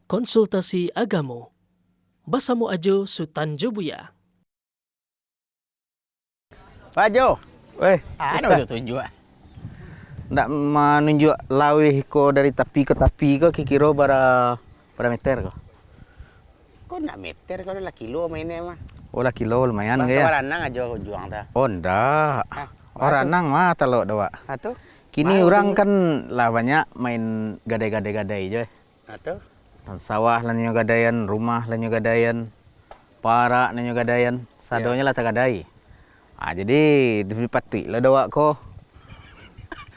Konsultasi Agamo. Bersama Ajo Sutanjo Buya. Pak Jo, Ano ba tunjuk? ndak menunjuk lawih ko dari tepi ke tepi ko kikiro para meter ko. Kok nak meter kau dah kilo mainnya mah. Oh lah kilo lumayan Bang ya. tawaran aja aku juang dah. Oh ndak. Hah, Orang nang mah talo dawa. Atuh. Kini Mau orang dulu. kan lah banyak main gadai-gadai je. Atuh. Dan sawah lah nyo gadayan, rumah lah nyo gadayan, para lah nyo gadayan, sadonya lah tak gadai. Jadi dipati lah dawa ko.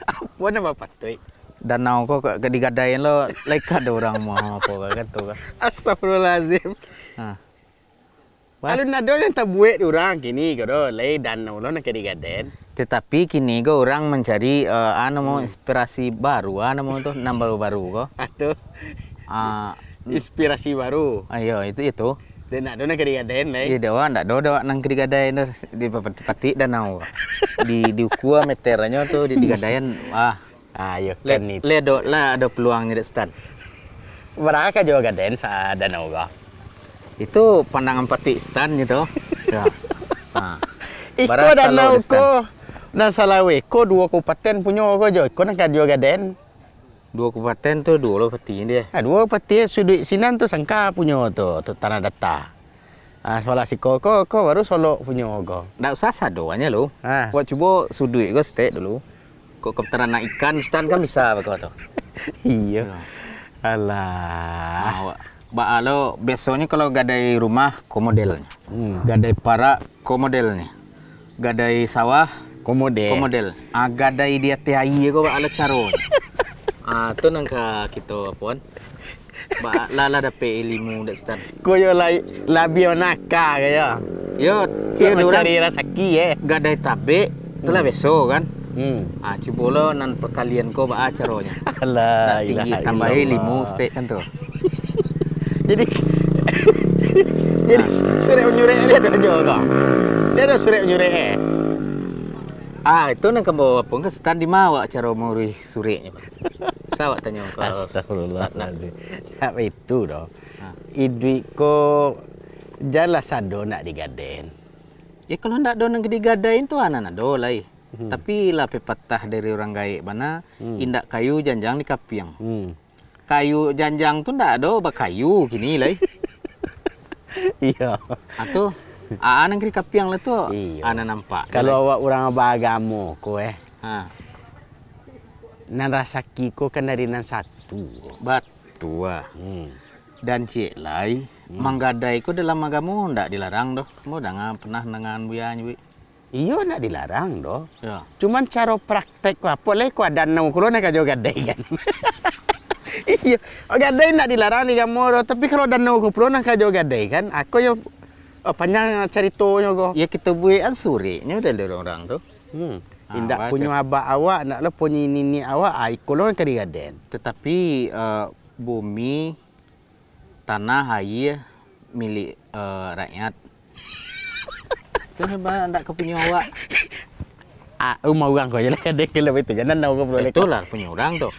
Apa nama patui? Danau ko ke digadayan lo lekat ada orang mau apa kan tu kan. Astagfirullahalazim. Ha. Kalau nak ada yang tak buat orang kini kau lay dan lo nak kedigaden. Tetapi kini ko orang mencari mau inspirasi baru, mau tuh nambah baru ko. Atuh. Ah, Inspirasi baru. ayo itu. Dan nak ada nak kedigaden lay. Iya dewa ndak do nang digadayan di pati danau. Di ukua meternya tuh di digadayan wah. Ayo Le, kan itu. le do lah ada peluangnya di stand. Berapa juga gaden sa danau kau? Itu pandangan pati stand gitu. Ya. Nah. Iko Barang danau kalau di stand. ko. Dan Salawe ko dua kabupaten punya ko jo. Ko nak juga gaden. Dua kabupaten tuh dua lo peti dia. Dua peti sudut sinan tu sangka punya tu tanah data. Sekolah si ko baru Solo punya ko. Nggak usah sadoanya lo. Ah. Buat coba sudut gue stay dulu. Kok keternak ikan stand kan bisa begitu tuh. Iya. Ya. Alah. Ba lo besoknya kalau gadai rumah ko modelnya. Hmm. Gadai para ko modelnya. Gadai sawah Komode. ko model. Gadai dia TI ko ba ala caro. Tu nangka kita pun. Ba lala da P5 dak stand. Ko yo labi naka kaya. Yo, Dia dia mencari orang rezeki gadai tabe, itulah besok kan. Coba lo nan perkalian ko ba caronya. Alah. Nak tinggi tambahi 5 steak kan tuh. Jadi sore nyurek dia ada juga. Dia ada sore nyurek. Itu nang kembawa pun ke stand di mawa cara muri surenya. Sawak tanya ko. Astagfirullahaladzim. Apa itu doh? Ha. Idui ko jala sado nak digaden. Ya kalau ndak do nang gede gadain tuh anak do lai. Tapi lah pepatah dari orang gaek mana indak kayu janjang di kapiang. Kayu janjang tuh ndak do ba kayu kini lai. Iya. Atau nang di kapiang lah tuh Iya. ana nampak. Kalau awak orang beragama ko ha nan rasaki ko kan dari nan satu. batu dan cik lai manggadai ko dalam agama ndak dilarang doh. Mau dah pernah dengan buya nyui. Iya nak dilarang doh. Ya. Cuman cara praktek ko apa lek ko ada nang kulo nak jo gadai kan. Iya, gadai nak dilarang di gamoro, tapi kalau danau ko pulo nak jo gadai kan, aku yo panjang ceritanya ko. Ya kita buat surenya udah ada orang tuh. Indak baca. punya abah awak, nak lo punya nini awak, kulo kan gaden. Tetapi bumi tanah air milik rakyat. Itu sebab ndak kepunya awak. Rumah orang ko je lah gaden kalau itu. Jangan nau ko pulo lek. Itulah punya orang tuh.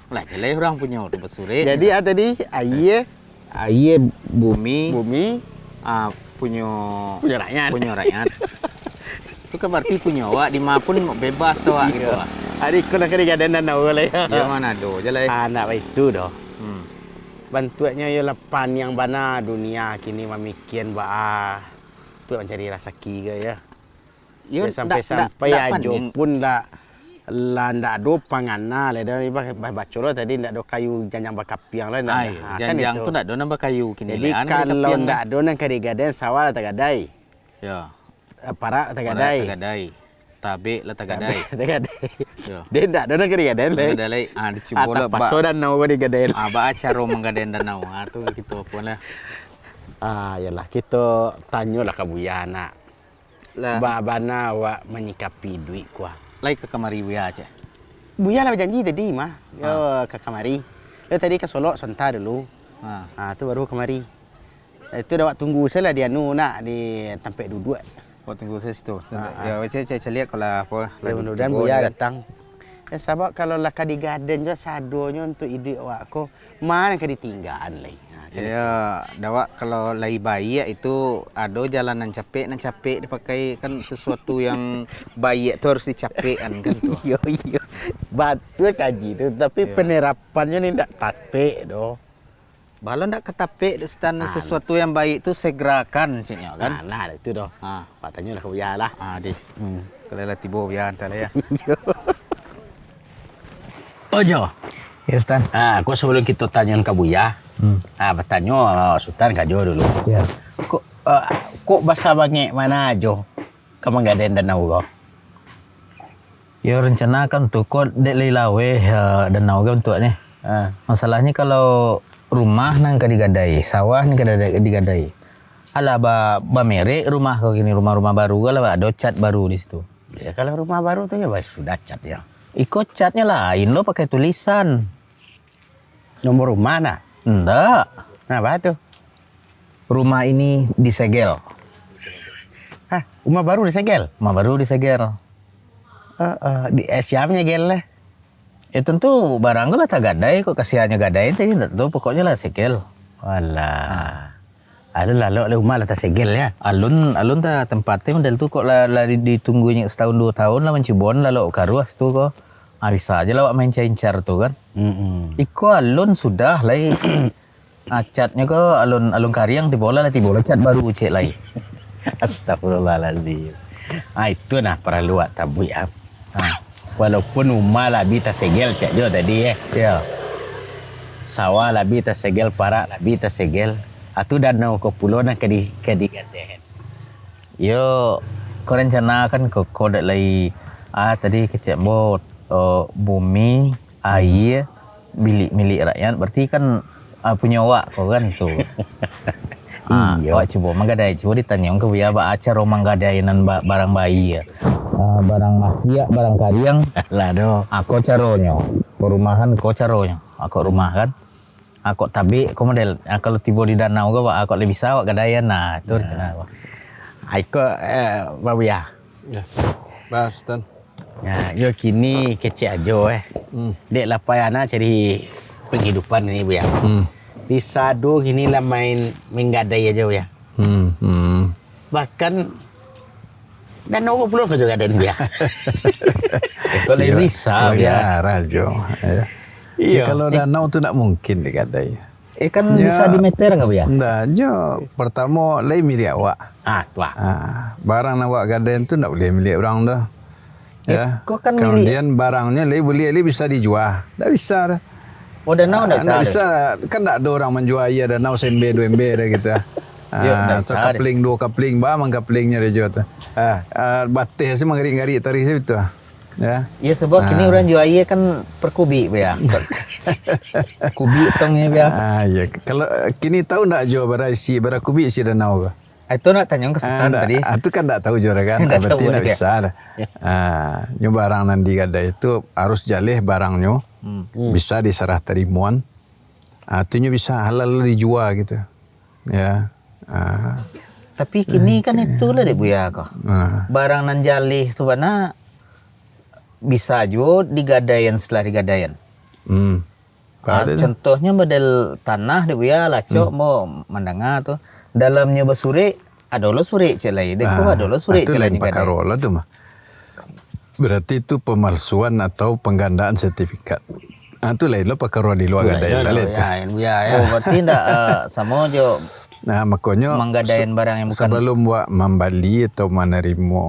Lah jelek orang punya tuh besure. Jadi tadi air air bumi punya rakyat. punya rakyat. Itu kan berarti punya awak di mana pun bebas awak gitu. Adik ko nak gaden dan nau le. Ya mana do jelek. Anak itu doh. Bantuannya ya lepan yang bana dunia kini memikian tu mencari rezeki ke ya. Ya sampai-sampai ajo pun lah ndak do pangana le dari baca lo tadi ndak do kayu janjang bakapiang lah janjang tu ndak do nambah kayu kini. Jadi kalau ndak do nang kadigaden sawal tak gadai. Ya. Para tak gadai. Tagadai. Tabe lah tagadai. Tak gadai. Ya. Dia ndak do nang kadigaden le. Tagadai dicuba lah ba. Pasodan nau kadigaden. Ba acara manggaden danau. Tu gitu pun lah. Yalah kita tanyalah ke buya nak. Lah Bana awak menyikapi duit kuah. lai ke kamari buya aja. Buya lah berjanji tadi mah. Yo ke kamari. Dia tadi ke Solo sebentar dulu. Tu baru kemari. Itu dah tunggu saya lah dia nak di tempat duduk. Oh tunggu saya situ. Ya saya lihat kalau apa. Mudah-mudahan buya datang. Ya sabab kalau lah kadi gaden je sadonya untuk ide awak ko mana kadi tinggalan lai. Ya, dawak kalau lai bayi itu ada jalanan capek dipakai kan sesuatu yang bayi itu harus dicapekkan kan tuh. Iya. Betul kaji itu, tapi penerapannya ni ndak tapek doh. Bala ndak ketapek sesuatu yang baik itu segerakan sihnya kan. Nah, itu doh. Patanya lah kau ya lah. Di. Kalau lah tibo biar antar ya. Ojo. Ya, Sultan. Kau sebelum kita tanya ke Buya. Bertanya Sultan kajo dulu. Ya. Kok bahasa bangek mana ajo? Kamu enggak ada danau kau? Ya rencana kan tuh kok dek lilawe danau kan untuknya. Masalahnya kalau rumah nang digadai, sawah nang digadai. Ala ba merek rumah kau gini rumah-rumah baru kalau ada cat baru di situ. Ya kalau rumah baru tuh ya sudah cat ya. Ikut catnya lain lo pakai tulisan. Nomor rumah nak? Enggak. Nah, apa tuh? Rumah ini disegel. Rumah baru disegel? Rumah baru disegel. Siapnya gel lah. Ya tentu barang lah tak gadai kok kasihannya gadai tadi tuh pokoknya lah segel. Walah. Alun lalu rumah lah tak segel ya. Alun ta tempatnya model tu kok lah ditunggunya setahun 2 tahun lah mencibon lalu karuas tu kok. Bisa aja lah main car tu kan. Iko alun sudah lah. Catnya kok alun karyang tibola cat baru cek lagi. Astagfirullahaladzim. Itu nah perlu tabu ya. Walaupun rumah labi tak segel cek jo tadi Ya. Sawah labi tak segel, parak labi tak segel. Atu danau ke pulau nak kadi gadehen. Yo, kau rencana kan kau dak lagi tadi kecek bot bumi, air, milik rakyat berarti kan punya awak kau kan tu. Awak coba manggadai coba ditanya ke biar ba acara manggadainan barang bayi ya. Barang masia, barang karyang Lah doh. aku caronyo. Perumahan kau caronyo. Aku rumah kan. Aku tabi kau model kalau tiba di danau kau aku lebih bisa awak gadaian nah itu rencana aku. Aiko babu ya. Ya. Bas Tan. Ya, yo kini kecek ajo Dek lapayana cari penghidupan ini bu ya. Di Sado gini lah main menggadai aja bu ya. Bahkan danau ke pulau ke juga ada dia. Itu lebih bisa ya. Rajo. Ya, kalau danau tu tak mungkin digadai. Kan bisa di meter enggak ya? Ndak, jo. Pertama lai milik awak. Tua. Barang awak gadai tu tak boleh milik orang dah. Ya. Kok kan Kemudian barangnya lai boleh bisa dijual. Tak bisa dah. Oh danau enggak bisa. Kan tak ada orang menjual ya danau sembe 2 ember dah kita. So kapling 2 kapling mang kaplingnya dia jual tu. Batih sih menggarik-garik tarik situ. Ya. Ya sebab kini orang jual air kan per kubik ya. Kubik tongnya ya. Ya. Kalau kini tahu tak jual berapa kubik si danau ke? Itu nak tanya ke Sultan tadi. Itu kan tak tahu juara kan. Berarti tak bisa dah. Nyo barang nanti gada itu harus jalih barangnya. Bisa diserah terimuan. Itu nyo bisa halal dijual gitu. Ya. Tapi kini kan itulah deh Bu ya kok. Barang nan jalih sebenarnya bisa juga digadaian setelah digadaian. Contohnya model tanah deh Bu ya lacok mau mendengar tuh dalamnya basuri ada lo suri celai deko ada lo suri celai itu pakarola tuh mah. Berarti itu pemalsuan atau penggandaan sertifikat. Itu lain lo pakarola di luar gadaian lah itu. Oh berarti ndak sama jo. Nah makanya menggadaian barang yang bukan sebelum buat membeli atau menerima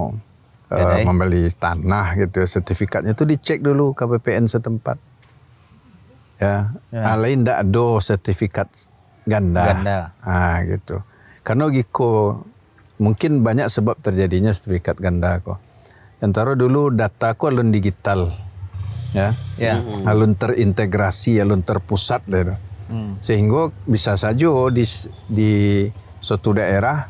membeli tanah gitu sertifikatnya itu dicek dulu KPPN setempat. Ya. Lain ndak ada sertifikat ganda. Gitu. Karena giko mungkin banyak sebab terjadinya sertifikat ganda kok. Antara dulu data ko alun digital. Ya. Alun terintegrasi, alun terpusat deh. Sehingga bisa saja di suatu daerah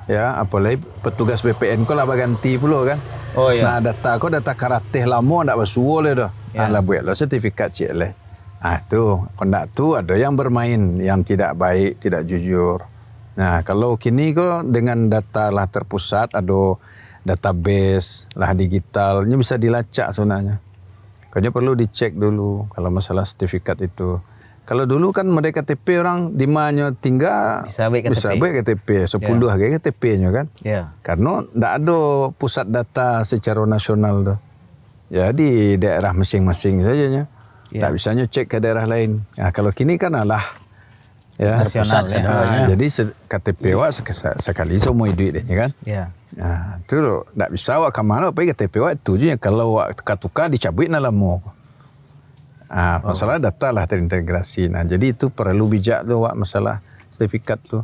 ya apalagi petugas BPN ko lah ganti pula kan. Nah data karateh lama ndak basuo le dah. Lah buat lo sertifikat cek le. Tu kondak tu ada yang bermain yang tidak baik, tidak jujur. Nah, kalau kini kok dengan data lah terpusat, ada database lah digital, ini bisa dilacak sebenarnya. Makanya perlu dicek dulu kalau masalah sertifikat itu. Kalau dulu kan mereka KTP orang di mana tinggal Bisa baik KTP. bisa baik KTP 10 hari KTP-nya kan. Ya. Karena tidak ada pusat data secara nasional tuh. Ya di daerah masing-masing saja. Tidak bisanya cek ke daerah lain. Nah, kalau kini kan alah ya Nasional, pusat, ya. jadi KTP wak sekali semua duit dia kan. Ya. Nah, itu tidak bisa wak ke mana pergi KTP wak itu je. Kalau wak tukar dicabut na lama. Masalah data lah terintegrasi. Nah, jadi itu perlu bijak tu wak masalah sertifikat tu.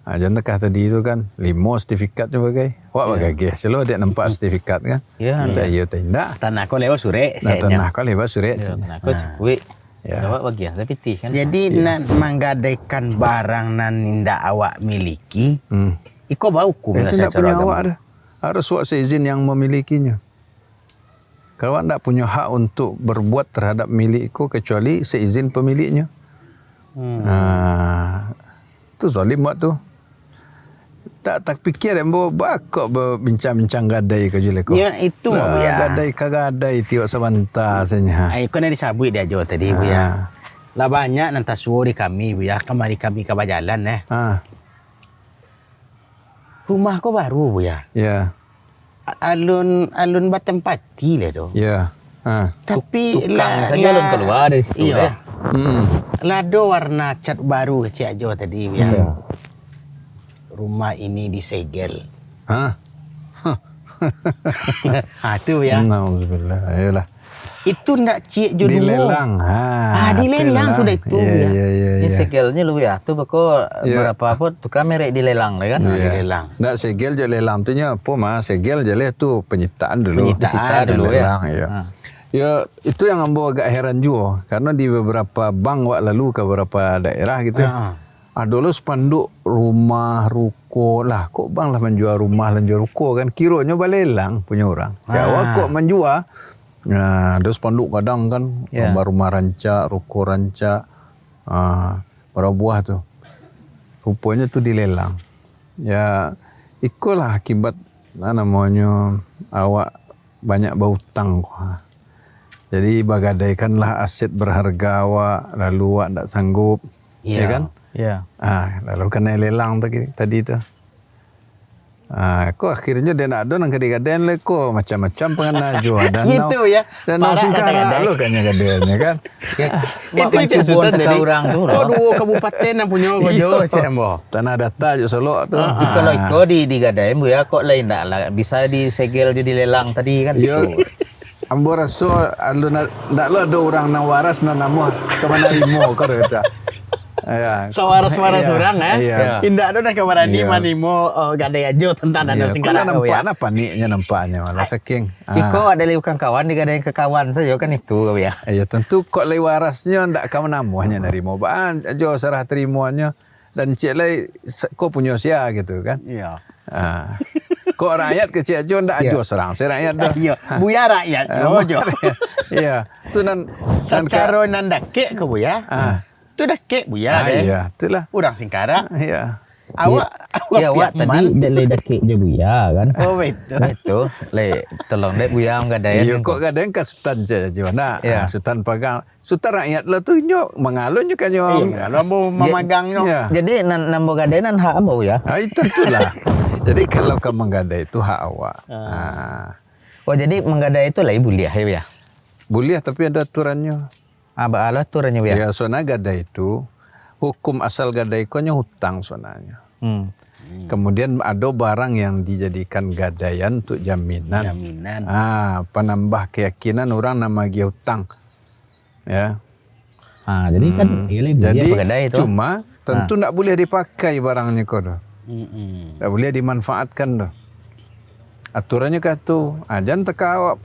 Jangan tekah tadi itu kan 5 sertifikat je bagai. Wak bagai selalu dia nampak sertifikat kan. Ya. Tak ya tidak. Tanah kau lewat sore. Nah, tanah kau lewat surat. Nah, kau cekui. Ya. Awak bagi tapi tih kan. Jadi nak menggadaikan barang nan indah awak miliki, iko bau hukum Itu tidak punya awak dah. Harus wak seizin yang memilikinya. Kalau awak tidak punya hak untuk berbuat terhadap milik itu kecuali seizin pemiliknya. Itu zalim buat tu. Tak fikir yang bakok berbincang-bincang gadai ke jile ko. Ya itu ya. Gadai ke gadai tiok sebentar saja. Ai kau nak disabui dia jo tadi bu ya. Lah banyak nanti suruh kami bu ya, kemari kami ke jalan Rumah kau baru bu ya. Ya. Alun batempati le do. Ya. Tapi Tukang saja belum keluar dari situ. Iya. Lado warna cat baru kecil jo tadi bu ya. Rumah ini disegel. Itu ya. Alhamdulillah. Ayolah. Itu ndak cik jo dulu. Dilelang. Dilelang sudah itu. Ini segelnya lu ya. Tu beko berapa apa tukar merek dilelang lah kan. Dilelang. Nggak segel je lelang tu nya apa mah segel je tu penyitaan dulu. Penyitaan dulu ya. Lelang, ya. Ya itu yang ambo agak heran juga karena di beberapa bank wak lalu ke beberapa daerah gitu. Dulu spanduk rumah ruko lah kok bang lah menjual rumah dan jual ruko kan kiranya balelang punya orang. Siapa kok menjual? Nah, ada spanduk kadang kan rumah rancak, ruko rancak, berapa buah tu. Rupanya tu dilelang. Ya, ikulah akibat namanya awak banyak berhutang. Jadi bagadaikanlah aset berharga awak lalu awak tak sanggup, ya kan? Ya. Lalu kena lelang tadi tu. Kok akhirnya dia nak ada nang gadai-gadaian le ko macam-macam pengana jual danau. Gitu ya. Danau Singkara lo kan gadaiannya kan. Itu sudah dari orang tu. Kau dua kabupaten yang punya gojo sembo. Tanah data je Solok tu. Kalau iko di gadai bu ya kok lain tak lah bisa disegel di dilelang tadi kan. Yo. Ambo rasa alu nak lo ada orang nang waras nang nama ke mana imo kau kata. Ya. Sawaras-waras orang Iya. Indah ada nak kabarani Iya. manimo gadai ajo tentang danau Singkara Kau ya. nampak paniknya nampaknya malah saking. Iko ada liukan kawan di gadai ke kawan saja kan itu kau ya. Ya tentu kok lay warasnya ndak kamu namuhnya nerimo baan ajo serah terimonya dan cik lay kau punya sia gitu kan. Iya. Kok rakyat kecil ajo ndak ajo serang si rakyat dah. Iya. Buya rakyat gojo. Iya, tu nan Secara nandake ke buya. Tu dah kek buya deh. Iya, itulah. Orang Singkara. Iya. Awak Ya awak tadi le dakik je buya kan. Oh betul. Itu le tolong dek buya gadai. Ya kok kadang kan sultan je nak. Sultan pegang. Sultan rakyat lo tu nyo mengalun je kan nyo. Iya, lombo memegangnya. Ya. Jadi nambo gadai nan hak ambo ya. Tentulah. Jadi kalau kau menggadai itu hak awak. Oh jadi menggadai itu lah boleh ya. Boleh tapi ada aturannya. Aba aturannya ya. Ya, soalnya gadai itu hukum asal gadai konya hutang soalnya. Kemudian ada barang yang dijadikan gadaian untuk jaminan. Penambah keyakinan orang nama dia hutang. Ya. Jadi kan jadi cuma tentu tak boleh dipakai barangnya kau tu. Tak boleh dimanfaatkan tu. Aturannya kata, jangan teka awak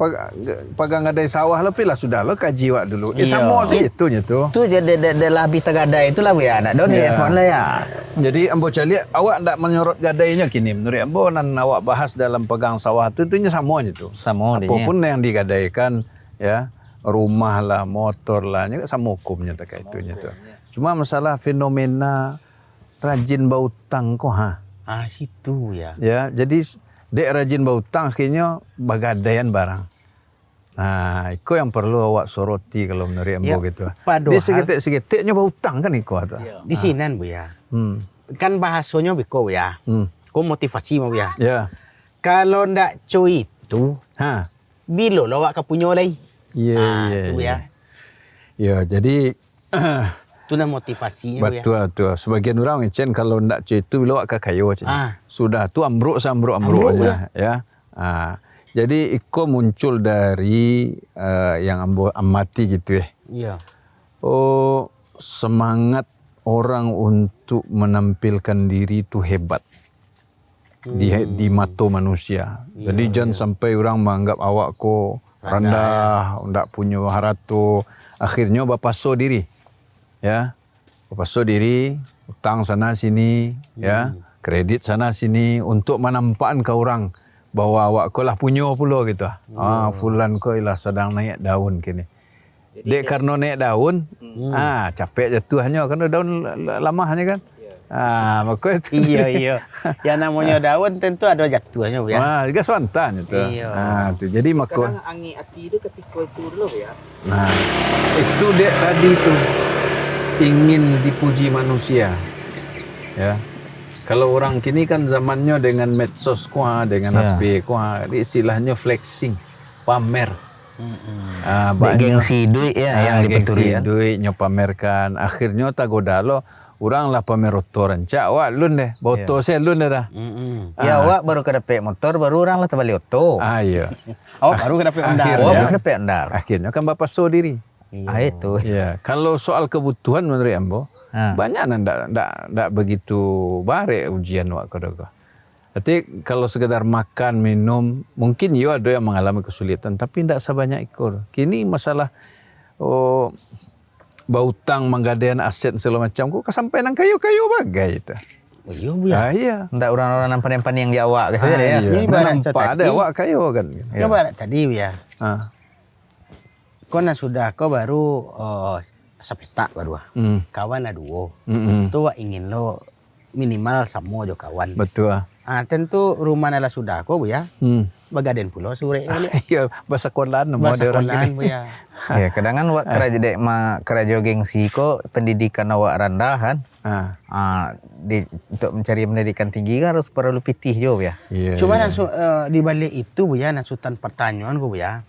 pegang gadai sawah lebih lah sudah lo kaji awak dulu. Sama situnya tu. Tu jadi lebih tergadai itulah ya nak don ya lah ya. Jadi ambo cari awak tak menyorot gadainya kini menurut ambo nan awak bahas dalam pegang sawah tu itunya samanya tu. Sama apapun yang digadaikan ya, rumah lah, motor lah, sama hukumnya terkait itunya tu. Cuma masalah fenomena rajin berhutang kok Situ ya. Ya, jadi dek rajin berhutang akhirnya bagadaian barang. Nah, iko yang perlu awak soroti kalau menurut Ambo Ya, gitu. padahal- Dia segetik-segetik nyoba hutang kan iko tuh. Di sinan Bu ya. Hmm. Kan bahasanya beko Bu ya. Hmm. Kau motivasi mau Bu ya. Ya. Kalau ndak cuy itu, Ha. bilo lo awak kapunya lagi. Iya, iya. Itu iya. ya. Ya, jadi Itu nah motivasinya Bu ya. betul. Sebagian orang ngecen kalau ndak cuy itu lo akak kayu aja. Ah. Sudah tu ambruk Ambruk, aja ya. Ah. Jadi iko muncul dari yang Ambo amati gitu ya. Iya. Oh, semangat orang untuk menampilkan diri itu hebat di mata manusia. Jadi jangan sampai orang menganggap awak ko rendah, ndak punya harato. Akhirnya bapaso diri, ya, bapaso diri, utang sana sini, ya, kredit sana sini untuk menampakkan ke orang bahwa awak ko lah punya pula gitu. Fulan ko lah sedang naik daun kini. Dek karena naik daun, capek jatuhnya karena daun lamahnya kan. Maka itu. Iya. Yang namanya daun tentu ada jatuhnya Bu ya. Juga swantanya tuh. Iya. Tuh. Jadi maka Kadang angi hati itu ketika itu dulu ya. nah, itu dek tadi tuh ingin dipuji manusia. Ya. Kalau orang kini kan zamannya dengan medsos dengan HP istilahnya flexing, pamer. Gengsi duit ya yang dipeturi kan. Duit nyopamerkan. Akhirnya tak godalo orang lah pamer motor rancak wak lun deh. Boto saya lun dah. Ya awak baru kedapet motor, baru orang lah terbalik oto. Iya. Oh, baru kedapet Akhirnya- undang. Awak baru kedapet andar. Akhirnya kan bapak so diri. Itu. Ya, kalau soal kebutuhan menurut Ambo, banyak ndak begitu bare ujian wak kodoko. Tapi kalau sekedar makan, minum, mungkin ada yang mengalami kesulitan, tapi ndak sebanyak ikor. Kini masalah bautang menggadaian aset segala macam, kok kesampaian kayu-kayu bagai itu. Oh, iya Bu ya. Iya. Ndak orang-orang nampan-nampan yang di awak ke saja ya. Iya. Ini ibarat Nampak contoh ada tadi. wak kayu kan. Coba tadi Bu ya. Ah. Kau nah sudah kau baru sepetak baru. Kawan ada dua. Itu wak ingin lo minimal sama jo kawan. Betul. Tentu rumah nala sudah kau Bu ya. Bagaden pulau sore ini. Iya, bahasa kolan mau Bahasa ada orang kolan gini. Bu ya. Ya, kadang-kadang wak keraja dek keraja gengsi kok pendidikan awak rendah kan. Untuk mencari pendidikan tinggi kan harus perlu pitih jo ya. Iya. Cuma iya. di balik itu Bu ya, nasutan pertanyaan Bu ya.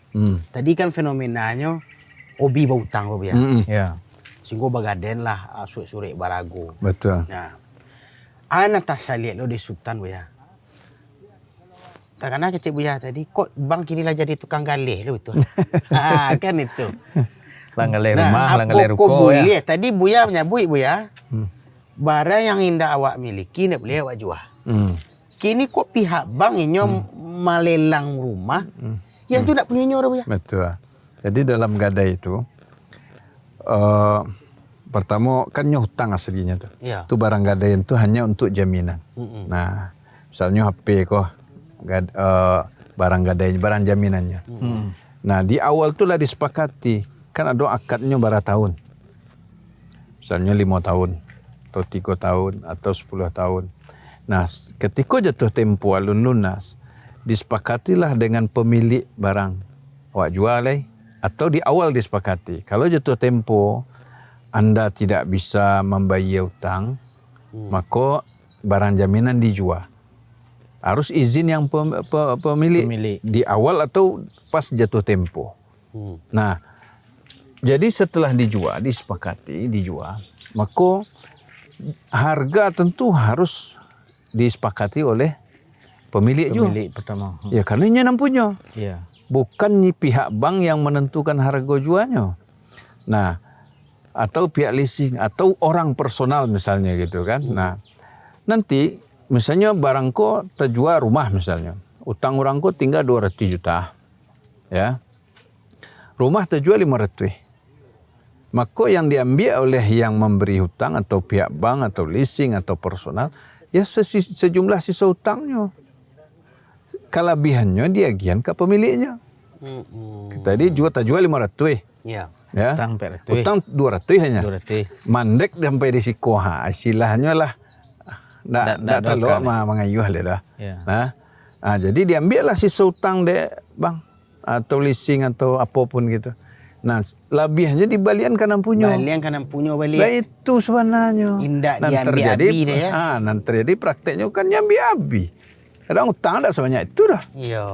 Tadi kan fenomenanya hobi bautang Bu ya. Ya. Singgo bagaden lah sore barago. Betul. Nah, anak tak saya lihat lo di Sultan Bu ya. Tak karena kecil Bu ya tadi, kok bang kini lah jadi tukang galih lo itu. Kan itu. Langgalai rumah, langgalai apa kau ruko ya. boleh? Tadi Bu ya menyebut Bu ya. Barang yang indah awak miliki tidak boleh awak jual. Kini kok pihak bank ini malelang rumah yang tu tak punya nyor Bu ya. Betul. Jadi dalam gadai itu pertama kan hutang aslinya tuh. Iya. Itu barang gadai itu hanya untuk jaminan. Nah, misalnya HP kok barang gadai, barang jaminannya. Nah, di awal tuh lah disepakati. Kan ada akadnya berapa tahun. Misalnya 5 tahun atau 3 tahun atau 10 tahun. Nah, ketika jatuh tempo alun lunas, disepakatilah dengan pemilik barang. Awak jual atau di awal disepakati. Kalau jatuh tempo Anda tidak bisa membayar hutang, maka barang jaminan dijual. Harus izin yang pemilik di awal atau pas jatuh tempo. Nah, jadi setelah dijual, disepakati, dijual, maka harga tentu harus disepakati oleh pemilik juga. Pemilik pertama. Ya, karena ini yang punya. Iya. Bukan pihak bank yang menentukan harga jualnya. Nah, atau pihak leasing atau orang personal misalnya gitu kan. Nah, nanti misalnya barangku terjual rumah misalnya. Utang orangku tinggal 200 juta. Ya. Rumah terjual 500. Maka yang diambil oleh yang memberi hutang atau pihak bank atau leasing atau personal ya sejumlah sisa hutangnya. Kelebihannya diagian ke pemiliknya. Tadi tak jual 500. Iya. Ya. Utang 200 hanya. 200. Mandek sampai di siku. Istilahnya lah ndak telok mengayuh le dah. Ya. Nah, jadi diambil lah sisa hutang dek bang. atau leasing atau apapun gitu. Nah, lebihnya dibalian kanan punyo. Balian kanan punyo balik. Nah, itu sebenarnya. Indak Nan diambil-ambil dia ya. Nanti terjadi prakteknya kan nyambi-abi. Kadang utang tak sebanyak itu dah. Iya.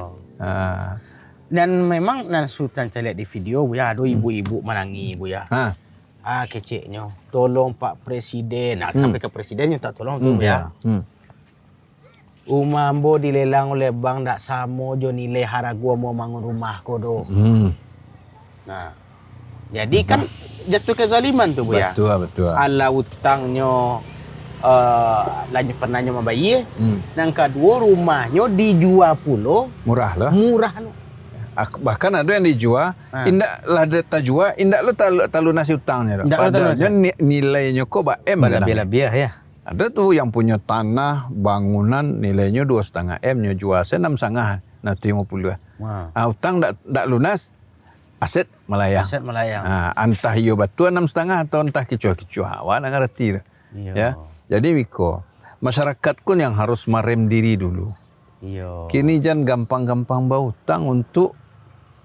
Ah. Dan memang Sultan saya lihat di video Buya, ada ibu-ibu menangis Buya. Keceknya. Tolong Pak Presiden. Sampai ke Presidennya tak tolong tu Buya. Rumah ambo dilelang oleh bank tak sama jo nilai harga mau bangun rumah ko do. Nah, jadi kan jatuh kezaliman tu Buya. Betul. Ala utangnya lanjut pernahnya membayar. Yang kedua rumahnya dijual pula Murah lah. murah lo. Bahkan ada yang dijual, indak lah data jual, indak lo talu nasi utangnya. Indak lo talu Padahal nilainya kok M kadang. Lebih-lebih ya. Ada tuh yang punya tanah, bangunan nilainya 2,5 M, nya jual saya 6,5, nanti 50. Utang tak lunas, aset melayang. Aset melayang. Entah iyo batu 6,5 atau entah kicua-kicua, awak nak ngerti. Ya. Jadi Wiko, masyarakat pun yang harus merem diri dulu. Iya. Kini jangan gampang-gampang berhutang untuk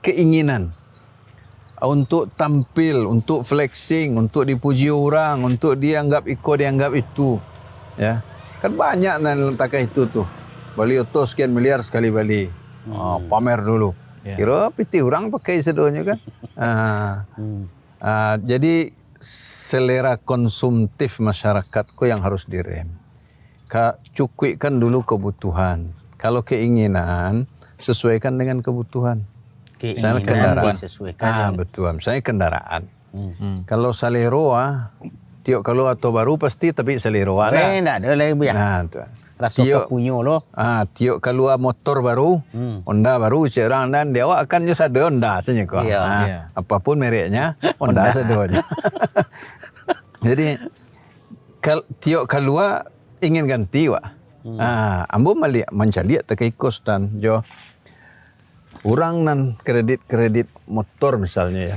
keinginan. Untuk tampil, untuk flexing, untuk dipuji orang, untuk dianggap dianggap itu. Ya. Kan banyak nan letakkan itu tuh. Bali auto sekian miliar sekali bali. Pamer dulu. Kira piti orang pakai sedonya kan. Jadi selera konsumtif masyarakatku yang harus direm. Cukupkan dulu kebutuhan. Kalau keinginan, sesuaikan dengan kebutuhan. Misalnya kendaraan. Betul. Misalnya kendaraan. Kalau selero, tiok kalau atau baru pasti tapi selero lah. Enggak ada lagi Bu ya. Rasa kepunyo lo. Tiok kalau motor baru, Honda baru, cerang dan dia akan nyesada Honda saja kok. Apapun mereknya, Honda sadonya. Jadi tiok kalau ingin ganti ambo melihat mencari tekai kos dan jo orang nan kredit motor misalnya ya.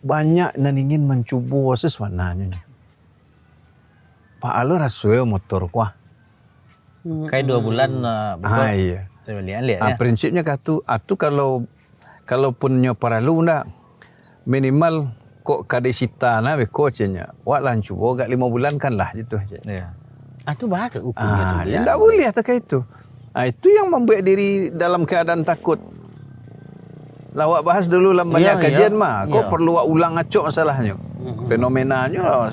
Banyak nan ingin mencuba sesuatu. Pak alo rasio motor kuah. Kayak 2 bulan Iya. lihat ya. Prinsipnya katu kalaupun paralu ndak minimal kok kadesita na bekocenya. Wak lan cuba gak 5 bulan kan lah gitu aja. Iya. Itu bahaya hukumnya tu. Tidak boleh terkait itu. Itu yang membuat diri dalam keadaan takut. Lawak bahas dulu dalam banyak kajian kok perlu ulang acok masalahnya. Fenomenanya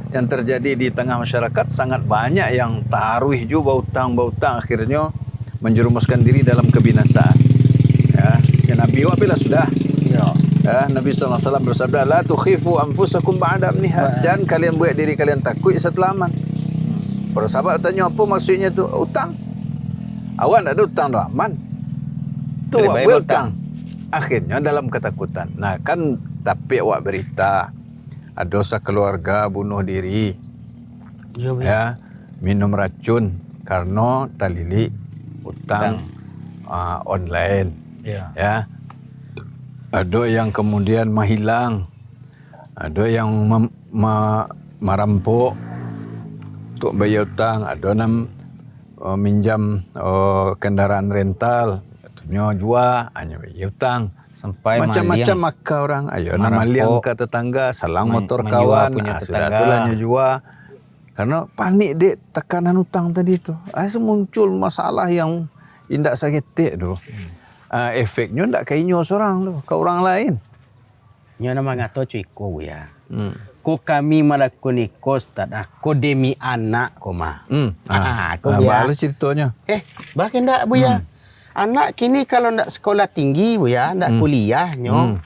yang terjadi di tengah masyarakat sangat banyak yang taruh juga bautang akhirnya menjerumuskan diri dalam kebinasaan. Ya Nabi bila sudah. Nabi SAW bersabda, la tukhifu anfusakum ba'da amniha. Jangan kalian buat diri kalian takut setelah aman. Para sahabat tanya apa maksudnya tu utang? Awak nak ada utang dah aman. Tu awak berhutang. Akhirnya dalam ketakutan. Nah kan tapi awak berita ada sekeluarga bunuh diri. Ya, minum racun karena talili utang online. Ya. Ada yang kemudian menghilang. Ada yang merampok untuk bayar utang, ada minjam kendaraan rental, katanya jual, hanya bayar utang. Sampai macam-macam maka orang, ayo nama liang ke tetangga, salang motor kawan, sudah itulah jual. Karena panik dek tekanan utang tadi tu. Muncul masalah yang indak sakit tu. Efeknya ndak kainyo seorang tu, ke orang lain. Nya nama ngato cuiko ya. Ko kami melakoni kostat ko demi anak ko mah. Baru ceritanya. Bahkan ndak Bu ya. Anak kini kalau ndak sekolah tinggi Bu ya, ndak kuliah nyo.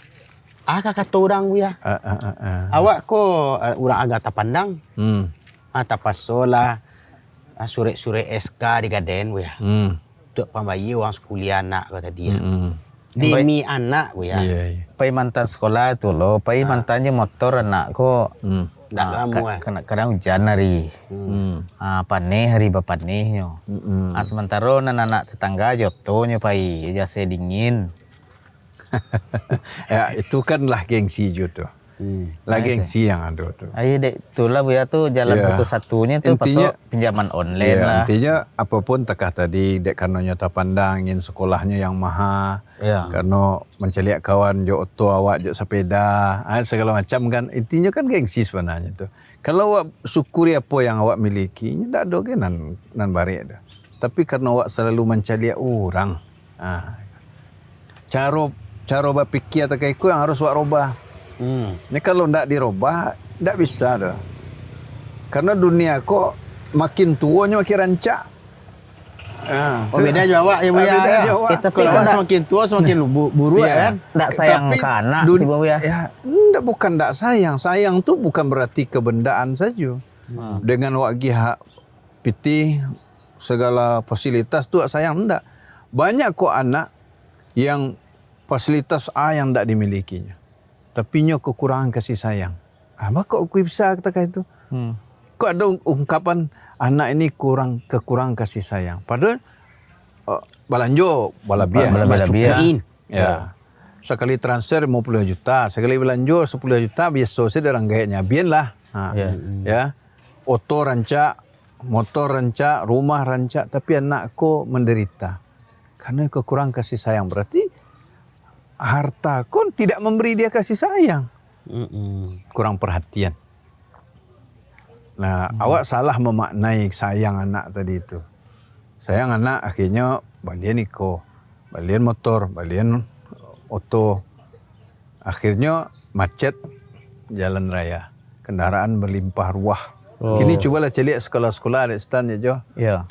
Kata orang Bu ya. Awak ko orang agak tapandang. Tapasola sure-sure SK di Gaden Bu ya. Untuk pembayar uang sekolah anak kata dia. Demi anak Bu ya. Pai mantan sekolah tu lo, pai mantannya motor anak ko. Kadang hujan hari. Paneh hari bapanehnya. Sementara anak tetangga jotonya pai jasa dingin. Ya itu kan lah gengsi juga. Lah gengsi yang ada tuh. Ayo dek, itulah Buya tuh jalan Ya. satu-satunya tuh Intinya- pasal pinjaman online Ya, lah. intinya apapun tekah tadi dek karena nyata pandang ingin sekolahnya yang maha, Ya. karena menceliak kawan jo oto awak jo sepeda, segala macam kan. Intinya kan gengsi sebenarnya tuh. Kalau awak syukuri apa yang awak miliki, ndak ada ke nan barik dah. Tapi karena awak selalu menceliak orang, cara berpikir terkait itu yang harus awak robah. Ini kalau ndak dirobah, ndak bisa dah. Karena dunia kok makin tuanya makin rancak. Oh, beda juga awak ya Buya. Beda juga awak. Kalau orang semakin tua semakin buruk Iya. kan. Ndak sayang ke anak tiba Buya. Ya, enggak, bukan enggak sayang. Sayang tuh bukan berarti kebendaan saja. Dengan awak gi hak piti segala fasilitas tuh sayang enggak. Banyak kok anak yang fasilitas A yang enggak dimilikinya. Tapi nya kekurangan kasih sayang. Maka aku bisa katakan itu. Kok ada ungkapan anak ini kekurangan kasih sayang. Padahal balanjo balabia. Balabia. Ya. Sekali transfer 50 juta, sekali belanja 10 juta biasa saya orang gayanya. Biarlah. Ya. Oto rancak, motor rancak, rumah rancak, tapi anakku menderita. Karena kekurangan kasih sayang. Berarti harta kau tidak memberi dia kasih sayang. Kurang perhatian. Nah, awak salah memaknai sayang anak tadi itu. Sayang anak akhirnya balian iko, balian motor, balian oto. Akhirnya macet jalan raya. Kendaraan berlimpah ruah. Kini cobalah celiak sekolah-sekolah ada stand ya Jo. Ya.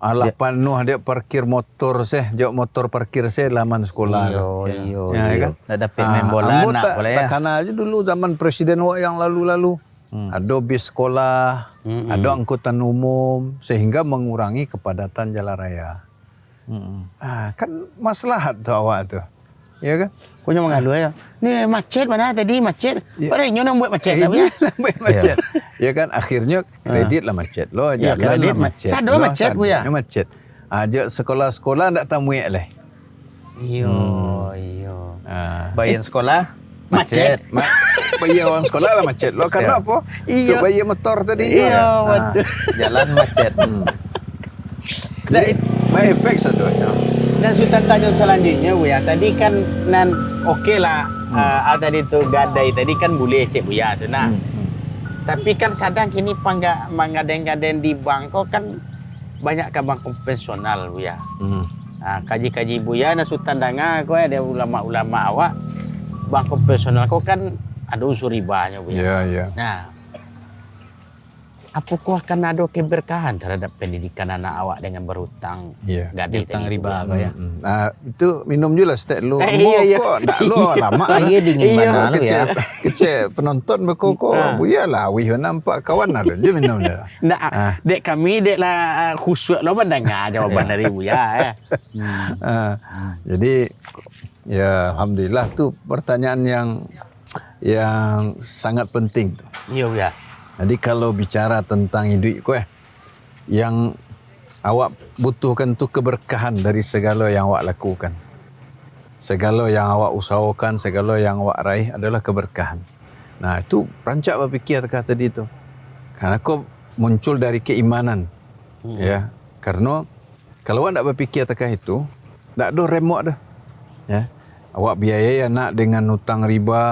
Alah penuh dia parkir motor jauh motor parkir laman sekolah. Iyo. Ya kan? Ndak dapat main bola ambo nak boleh ya. tak kana aja dulu zaman presiden wak yang lalu-lalu. Ada bis sekolah, ada angkutan umum sehingga mengurangi kepadatan jalan raya. Kan maslahat tuh awak tuh. Ya kan? Kau nyoba ngalu ya. Nih macet mana tadi macet. Padahal nyoba buat macet lah ya. Macet. Ya kan akhirnya kredit lah macet. Lo Ya, jalan kredit lah macet. Sado macet Bu ya. Macet. Aja sekolah-sekolah ndak tamuik lah. Iyo. Bayan sekolah Macet. Bayar orang sekolah lah macet. Lo karena apa? Iya. Untuk bayar motor tadi. Iya, betul. jalan macet. Jadi, efek satu. Dan Sultan tanya selanjutnya Bu ya. Tadi kan nan okey lah. Tadi tu gadai tadi kan boleh cek Bu ya tu nah. Tapi kan kadang kini menggadang-gadang di bank kok kan banyak ke bank konvensional Bu ya. Kaji-kaji Bu ya dan Sultan dengar kau ada ulama-ulama awak bank konvensional kau kan ada unsur ribanya Bu ya. Ya. Nah, apakah akan ada keberkahan terhadap pendidikan anak awak dengan berhutang Iya. gadai Hutang tadi riba Bu? kau ya. Itu minum juga stek lo. Iya. Kok ndak lo lama. Iya dingin mana lu ya. Kecil penonton berkoko. Buya lah. Wih nampak kawan ada. Dia minum dah. Nah, dek kami dek lah khusyuk lo mendengar jawaban dari Bu ya. Jadi ya alhamdulillah tuh pertanyaan yang sangat penting tuh. Iya Bu ya. Jadi kalau bicara tentang hidup kau yang awak butuhkan tu keberkahan dari segala yang awak lakukan. Segala yang awak usahakan, segala yang awak raih adalah keberkahan. Nah, itu rancak berfikir kata tadi itu. Karena kau muncul dari keimanan. Ya. Karena kalau awak tak berfikir terkait itu, tak ada remok dah. Ya. Awak biayai anak dengan hutang riba,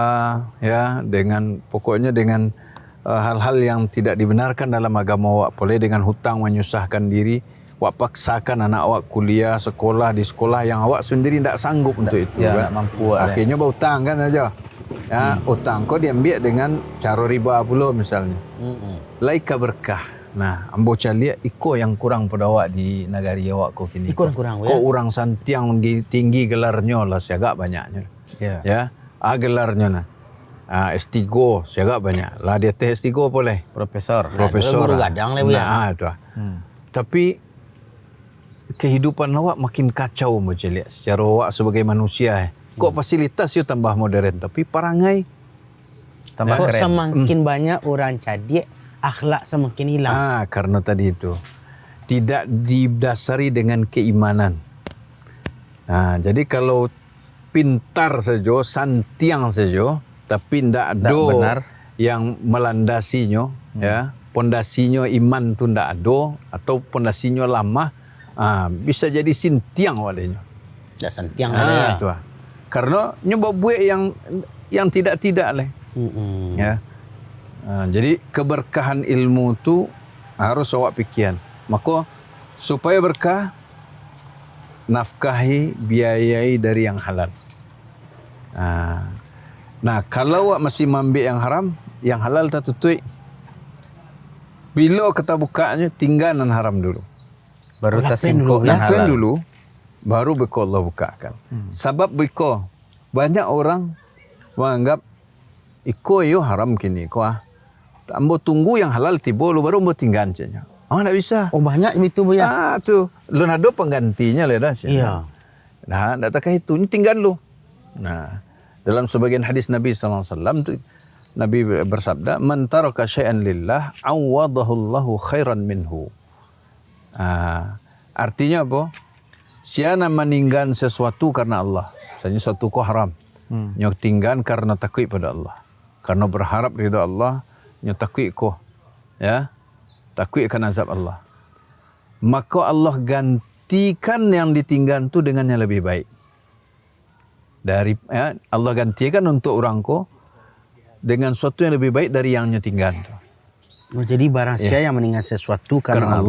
ya, dengan pokoknya dengan hal-hal yang tidak dibenarkan dalam agama awak, boleh dengan hutang menyusahkan diri, awak paksakan anak awak kuliah, sekolah di sekolah yang awak sendiri tidak sanggup untuk itu Ya, kan. tak mampu. Akhirnya berhutang kan aja. Ya, hutang kau diambil dengan cara riba pula misalnya. Laika berkah. Nah, ambo caliak iko yang kurang pada awak di negari awak kau kini. Iko yang kurang, ya? Kau orang santiang di tinggi gelarnya lah siagak banyaknya. Ya. Gelarnya nah. S3 siagak banyak. Lah dia teh S3 boleh. Profesor. Profesor. Guru gadang lah Bu ya. Nah, itu. Tapi kehidupan awak makin kacau macam lihat secara awak sebagai manusia. Kok fasilitas itu tambah modern tapi perangai Tambah Kok keren. semakin banyak orang cadik, akhlak semakin hilang. karena tadi itu tidak didasari dengan keimanan. Jadi kalau pintar saja, santiang saja, tapi ndak Ndak ada benar. yang melandasinya, ya. Pondasinya iman tu ndak ada atau pondasinya lamah, bisa jadi sintiang wadanya. Dak sentiang ada ya. Tu. Karena nyoba buat yang tidak-tidak leh. Ya. Jadi keberkahan ilmu tu harus awak pikiran. Maka supaya berkah, nafkahi, biayai dari yang halal. Nah, kalau awak masih ambil yang haram, yang halal tak tutui. Bila kita bukanya, tinggalan haram dulu. Baru Lapen tersingkuk dulu, yang Lakukan halal. dulu, baru beko Allah bukakan. Sebab beko, banyak orang menganggap, iko yo haram kini, ko ambo tunggu yang halal tiba, lu baru ambo tinggal cenya. Tak bisa. Oh banyak itu Bu ya. Tu, lu nado penggantinya le dah. Iya. Nah, tak takah itu, ini tinggal lu. Nah, dalam sebagian hadis Nabi SAW tu, Nabi bersabda, "Man taraka syai'an lillah, awadahu Allahu khairan minhu." Artinya apa? Siapa meninggalkan sesuatu karena Allah. Misalnya sesuatu ko haram. Nyok tinggalkan karena takut pada Allah. Karena berharap ridha Allah, nyok takut ko. Ya. Takut akan azab Allah. Maka Allah gantikan yang ditinggalkan tu dengan yang lebih baik. Allah gantikan untuk orang ko dengan sesuatu yang lebih baik dari yang tinggalkan tu. Oh, jadi barang siapa yang meninggalkan sesuatu karena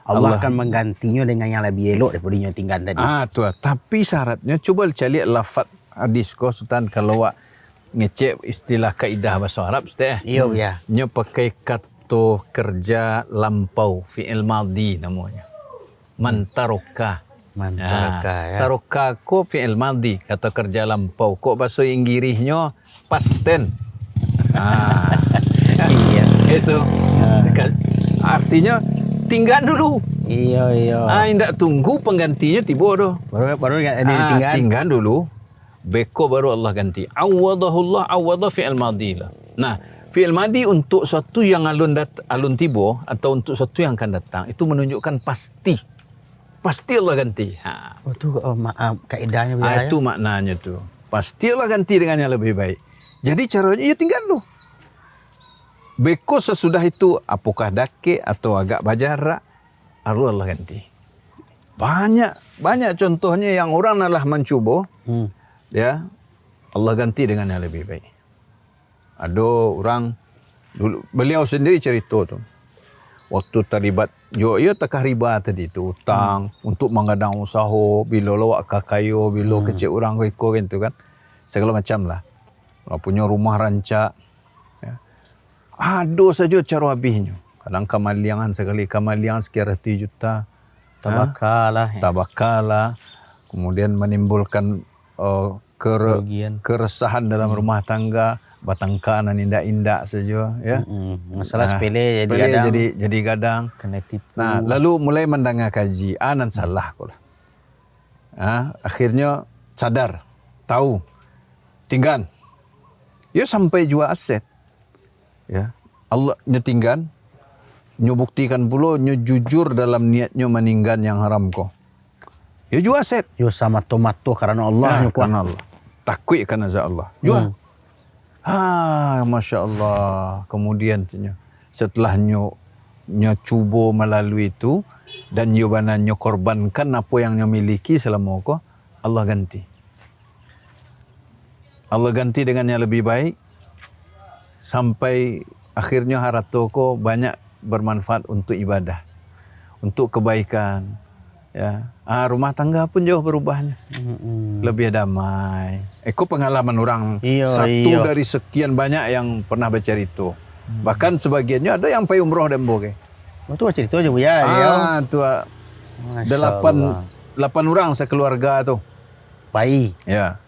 Allah akan menggantinya dengan yang lebih elok daripada yang tinggal tadi. Tu. Tapi syaratnya cuba cari lafaz hadis ko Sultan kalau awak ngecek istilah kaidah bahasa Arab Ustaz. Iya ya. Nya pakai kata kerja lampau, fi'il madhi namanya. Man taroka. Man taroka, ya. Taroka ko fi'il madhi, kata kerja lampau. Kok bahasa Inggrisnya past tense. Iya. Itu. Artinya tinggal dulu. Iya. Indak tunggu penggantinya tiba dah. Baru ditinggal. Tinggal dulu. Beko baru Allah ganti. Awadahullah awada fi'il madhi lah. Nah, fi'il madhi untuk sesuatu yang alun tiba atau untuk sesuatu yang akan datang itu menunjukkan pasti Allah ganti. Oh tu kaedahnya Itu maknanya tu. Pasti Allah ganti dengan yang lebih baik. Jadi caranya ya tinggal dulu. Beko sesudah itu apakah dake atau agak bajarak, Allah ganti. Banyak contohnya yang orang nalah mencuba, ya Allah ganti dengan yang lebih baik. Ada orang dulu beliau sendiri cerita tu. Waktu terlibat ia takah riba tadi tu, hutang untuk mengadang usaha, bila lawak kakayo, bila kecil orang ko gitu kan. Segala macam lah. Kalau punya rumah rancak, ya. Ada saja cara habisnya. Kadang kamaliangan sekali, kamaliangan sekira 3 juta. Tabakalah. Kemudian menimbulkan keresahan dalam rumah tangga. Batangkanan indak-indak saja, ya. Masalah sepele jadi gadang. Kena tipu. Nah, lalu mulai mendengar kaji, nan salah ko lah. Akhirnya sadar, tahu, tinggal. Ya sampai jual aset. Ya. Allah nyetinggan, buktikan pula jujur dalam niatnya meninggal yang haram ko. Ya jual aset. Yo sama tomato karena Allah karena Allah. Takut karena azab Allah. Jual. Masya Allah. Kemudian setelah nyo cuba melalui itu dan nyo korbankan apa yang nyo miliki selama ko, Allah ganti. Allah ganti dengan yang lebih baik sampai akhirnya harta ko banyak bermanfaat untuk ibadah, untuk kebaikan. Ya, rumah tangga pun jauh berubahnya, lebih damai. Eko pengalaman orang satu dari sekian banyak yang pernah bercerita. Bahkan sebagiannya ada yang pergi umroh dan boke. Oh tu cerita aja Bu ya. Tu 8 orang sekeluarga tu. Pai. Ya.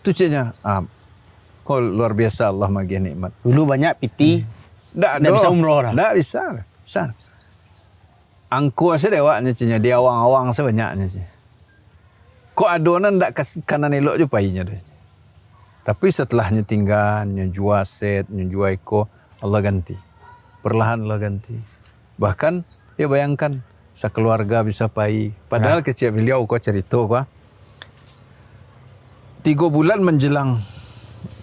Tu cenah. Kau luar biasa Allah bagi nikmat. Dulu banyak piti. Tak bisa umroh dah. Tak bisa. Besar. Angku saya dewaknya cinya dia awang-awang sebanyaknya sih. Kok adonan ndak kanan elok je painya dah. Tapi setelahnya tinggal, jual set, jual eko, Allah ganti. Perlahan Allah ganti. Bahkan ya bayangkan sekeluarga bisa pai. Padahal kecil beliau kau cerita apa? 3 bulan menjelang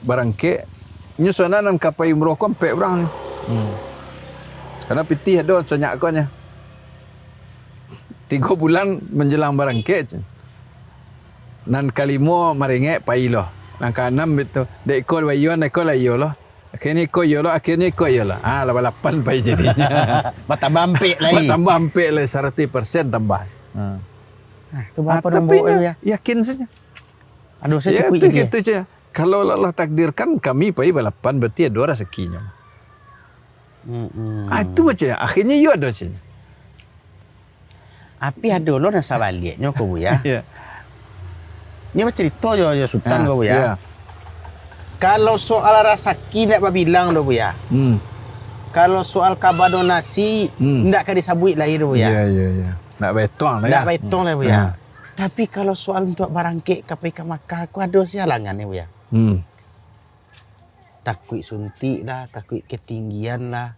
barangke nyusunan kapai umroh ko ampe orang ni. Karena pitih ada senyak ko nya. 3 bulan menjelang barangke. Nan kalimo maringe pai lo. Nan kanam itu dek ko bayon dek ko la yo lo. Akhirnya ko yo lo, akhirnya ko yo lo. 88 pai jadinya. Batambah ampek lagi. Tambah ampe le 100% tambah. Itu berapa Tapi nombor ya? yakin saja. Aduh, saya Ya cukup itu ini. gitu saja. Kalau Allah takdirkan kami pai balapan berarti ada rezekinya. Itu macam akhirnya you ada sini. Api ada lo nasa baliknya kau bu ya. Ya. Ini macam cerita je Sultan kau bu ya. Ya. Kalau soal rezeki nak bilang do bu ya. Kalau soal kabar donasi ndak ka disabui lagi do bu ya. Ya. Nak betong lah ya. Ndak baitong lah bu ya. Tapi kalau soal untuk barangke kapai ka Makkah aku ada sialangan ni bu ya. Takut suntik lah, takut ketinggian lah.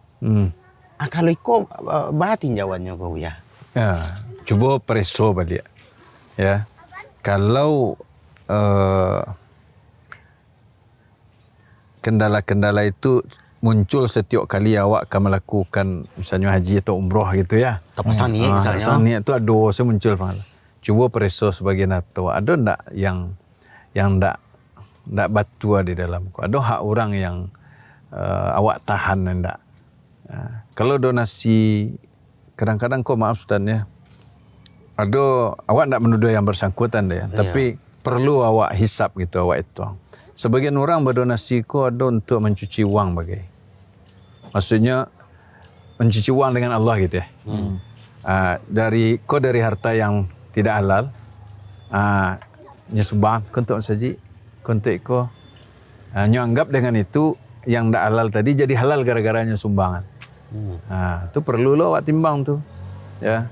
Kalau ikut bah tinjauannya kau bu ya. Ya, cuba preso balik. Ya. Kalau kendala-kendala itu muncul setiap kali awak akan melakukan misalnya haji atau umroh gitu ya. Tak pasang niat misalnya. Pasang niat itu ada dosa muncul pahala. Cuba preso sebagian atau ada ndak yang ndak batu di dalam. Ada hak orang yang awak tahan ndak. Kalau donasi kadang-kadang kok maaf Ustaz ya. Ada awak ndak menuduh yang bersangkutan deh, tapi perlu awak hisap gitu awak itu. Sebagian orang berdonasi ko ada untuk mencuci wang bagai. Maksudnya mencuci wang dengan Allah gitu ya. Dari harta yang tidak halal. Nya sumbang untuk saji kontek ko. Nya anggap dengan itu yang tidak halal tadi jadi halal gara-garanya sumbangan. Itu perlu lo awak timbang tu. Ya.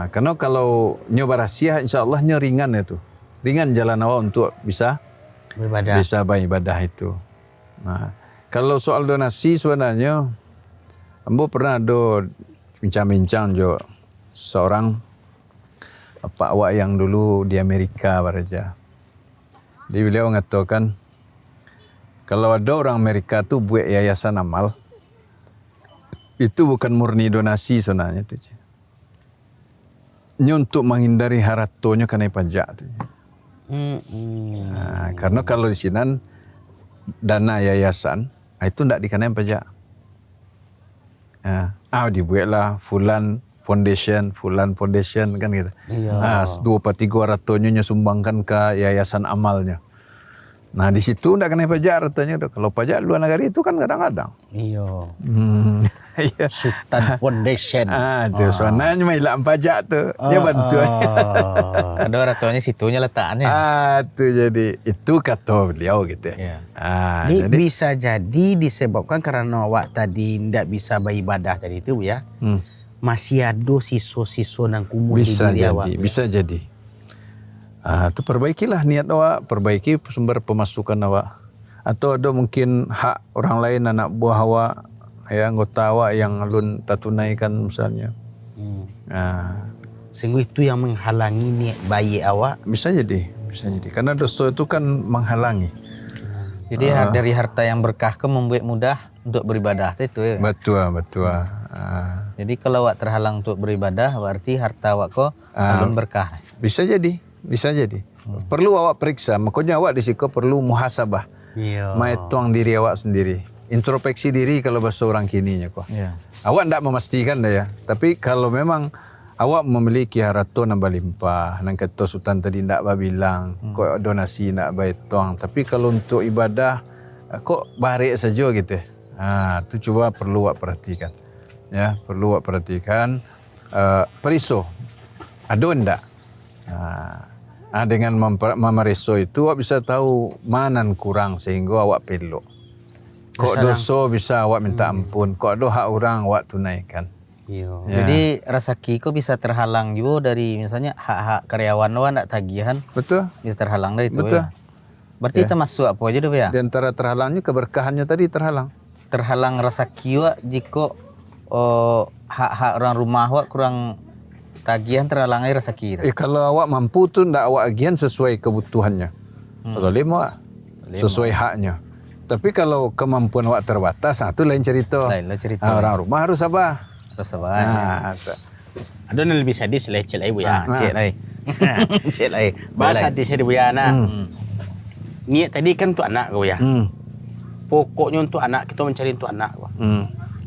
Karena kalau nyoba rahsia insya-Allah nya ringan itu. Ringan jalan awak untuk bisa beribadah itu. Nah, kalau soal donasi sebenarnya ambo pernah ada bincang-bincang jo seorang pak awak yang dulu di Amerika baraja. Dia beliau mengatakan kalau ada orang Amerika tu buat yayasan amal itu bukan murni donasi sebenarnya tu. Ini untuk menghindari haratonya kena pajak tu. Karena kalau di sini dana yayasan itu tidak dikenai pajak. Dibuatlah Fulan Foundation kan gitu. 2/3 hartanya sumbangkan ke yayasan amalnya. Nah di situ tidak kena pajak hartanya. Kalau pajak luar negara itu kan kadang-kadang. Iya. Iya. Sultan Foundation. Itu soalnya hilang pajak tu. Dia bantu. Ada hartanya situnya letaknya. Itu jadi itu kata beliau gitu ya. Ini Jadi bisa jadi disebabkan karena awak tadi tidak bisa beribadah tadi itu ya. Masih ada sisa-sisa nang kumul di diri awak. Bisa jadi. Itu perbaikilah niat awak, perbaiki sumber pemasukan awak. Atau ada mungkin hak orang lain anak buah awak, ya anggota awak yang alun tak tunaikan misalnya. Sehingga itu yang menghalangi niat baik awak. Bisa jadi. Karena dosa itu kan menghalangi. Jadi dari harta yang berkah ke membuat mudah untuk beribadah itu ya. Betul. Jadi kalau awak terhalang untuk beribadah berarti harta awak ko alun berkah. Bisa jadi. Perlu awak periksa, makanya awak di situ perlu muhasabah. Iya. Menghitung diri awak sendiri. Introspeksi diri kalau bahasa orang kininya kok. Iya. Awak tidak memastikan dah ya. Tapi kalau memang awak memiliki harta nambah limpah, nang kata Sultan tadi tidak bilang, kok donasi tidak baitong. Tapi kalau untuk ibadah, kok barik saja gitu. Itu coba perlu awak perhatikan. Ya, perlu awak perhatikan. Periso, ada enggak? Dengan memeriso itu awak bisa tahu mana kurang sehingga awak pelok. Kok dosa bisa awak minta ampun, kok ada hak orang awak tunaikan. Iya. Ya. Jadi rezeki ko bisa terhalang juga dari misalnya hak-hak karyawan awak nak tagihan. Betul. Bisa terhalang dari itu. Betul. Ya. Berarti itu masuk apa aja deh ya? Di antara terhalangnya keberkahannya tadi terhalang. Terhalang rezeki awak jika hak-hak orang rumah awak kurang tagihan terhalangi rezeki. Kalau awak mampu tu ndak awak agian sesuai kebutuhannya. Zalim awak. sesuai haknya. Tapi kalau kemampuan awak terbatas, itu lain cerita. Lainlah cerita. Orang rumah harus sabar. Terus apa? Ada yang lebih sadis lecet lah ibu ya. Cik lai. Cik lai. Bahasa sadis ya ibu ya nah. Niat tadi kan untuk anak kau ya. Pokoknya untuk anak, kita mencari untuk anak kau.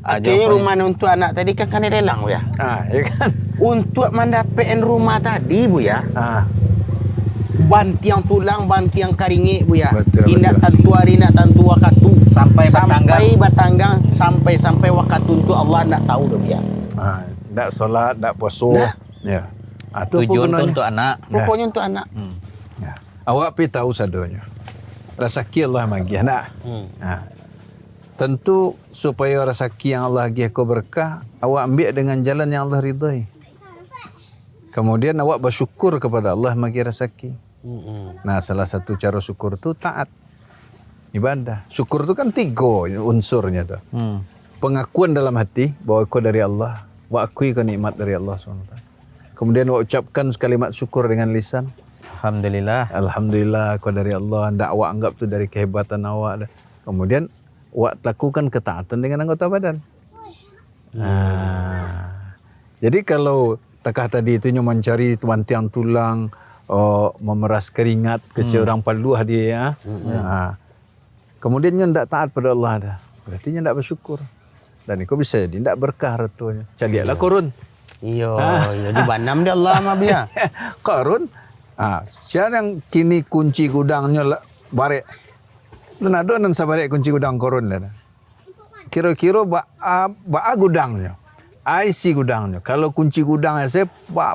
Akhirnya rumah untuk anak tadi kan lelang bu ya. Ya kan. Untuk mendapetin rumah tadi bu ya. Bantiang tulang, bantiang karingi bu ya. Betul, Indak betul. tantu hari, indak tantu wakatu. Sampai batanggang, sampai wakatu untuk Allah ndak tahu dah bu ya. Tak solat, tak puasa. Nah. Ya. Itu tujuan pun untuk anak. Pokoknya untuk anak. Ya. Awak pi tahu sadonya. Rezeki Allah bagi anak. Tentu supaya rezeki yang Allah bagi kau berkah, awak ambil dengan jalan yang Allah ridai. Kemudian awak bersyukur kepada Allah bagi rezeki. Nah, salah satu cara syukur tu taat. Ibadah. Syukur tu kan 3 unsurnya tu. Pengakuan dalam hati bahwa kau dari Allah, wa akui kau nikmat dari Allah SWT. Kemudian awak ucapkan kalimat syukur dengan lisan. Alhamdulillah. Alhamdulillah kau dari Allah. Tidak awak anggap tu dari kehebatan awak. Kemudian awak lakukan ketaatan dengan anggota badan. Jadi kalau takah tadi itu mencari bantiang tulang, memeras keringat kecil orang paluah dia ya. Kemudian dia tidak taat pada Allah dah. Berarti dia tidak bersyukur. Dan itu bisa jadi tidak berkah hartanya. Cadialah korun. Iya, di banam dia Allah mah biar. Korun. Siapa yang kini kunci gudangnya barek. Dan ada nan sabarek kunci gudang korun lah. Kira-kira ba gudangnya. Isi gudangnya. Kalau kunci gudangnya saya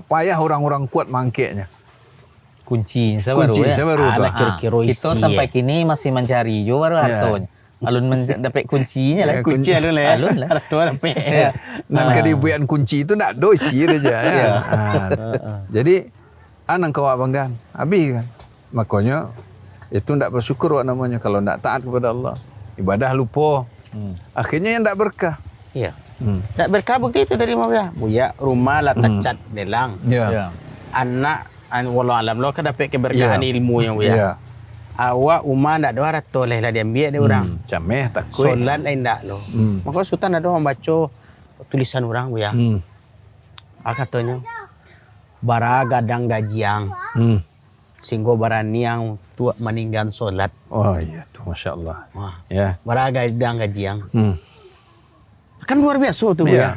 payah orang-orang kuat mangkeknya. Kunci baru Kunci ya. baru tu. Kira-kira Kita isi sampai kini masih mencari jo baru hartonya. Alun dapat kuncinya lah. kunci alun lah ya. Alun lah. Hartu dapat. Dan kedibuan kunci itu nak dosi saja ya. Jadi anang kau banggan. Habis kan. Makanya itu tidak bersyukur wak namanya kalau tidak taat kepada Allah. Ibadah lupa. Akhirnya yang tidak berkah. Iya. Tak berkah bukti itu tadi mau ya. Buya rumah lah tercat delang. Ya. Anak walau alam lo kan dapat keberkahan Ya. ilmu yang buya. Ya. Awak umah ndak ada harta lah dia ambil dia orang. Cameh takut. Solat lain ndak lo. Maka sultan ada membaca tulisan orang buya. Katanya bara gadang gajiang. Singgo barani yang tua meninggal solat. Oh iya tu Masya Allah. Wah. Ya. Bara gadang gajiang. Kan luar biasa tu Ya. buya.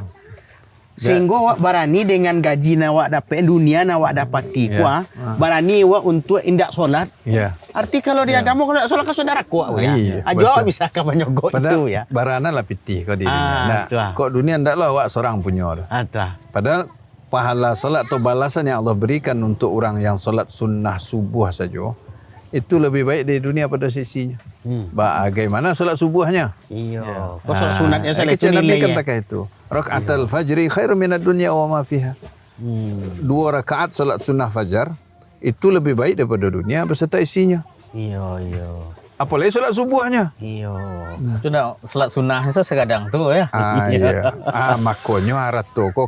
Sehingga awak barani dengan gaji nawak dapat dunia nawak dapati kuah barani awak untuk indak solat. Ya. Arti kalau di agama kalau nak solat kan saudara kuah ya. Iya, Ajo betul. bisa kan menyogok Padahal itu ya. barana lah pitih kau di dunia. Nah, tu lah. kok dunia ndak lah awak seorang punya. Atah. Padahal pahala solat atau balasan yang Allah berikan untuk orang yang solat sunnah subuh saja itu lebih baik dari dunia pada sisinya. Bagaimana solat subuhnya? Iya. Kau solat sunatnya salah itu Kecil Nabi kan nilai. tak itu. Rakaatul fajri khairum minad dunya wa ma fiha. 2 rakaat solat sunnah fajar itu lebih baik daripada dunia beserta isinya. Iya. Apalagi solat subuhnya. Iya. Itu nak salat sunnah itu sekadang tu ya. Iya. Makanya harat tu kok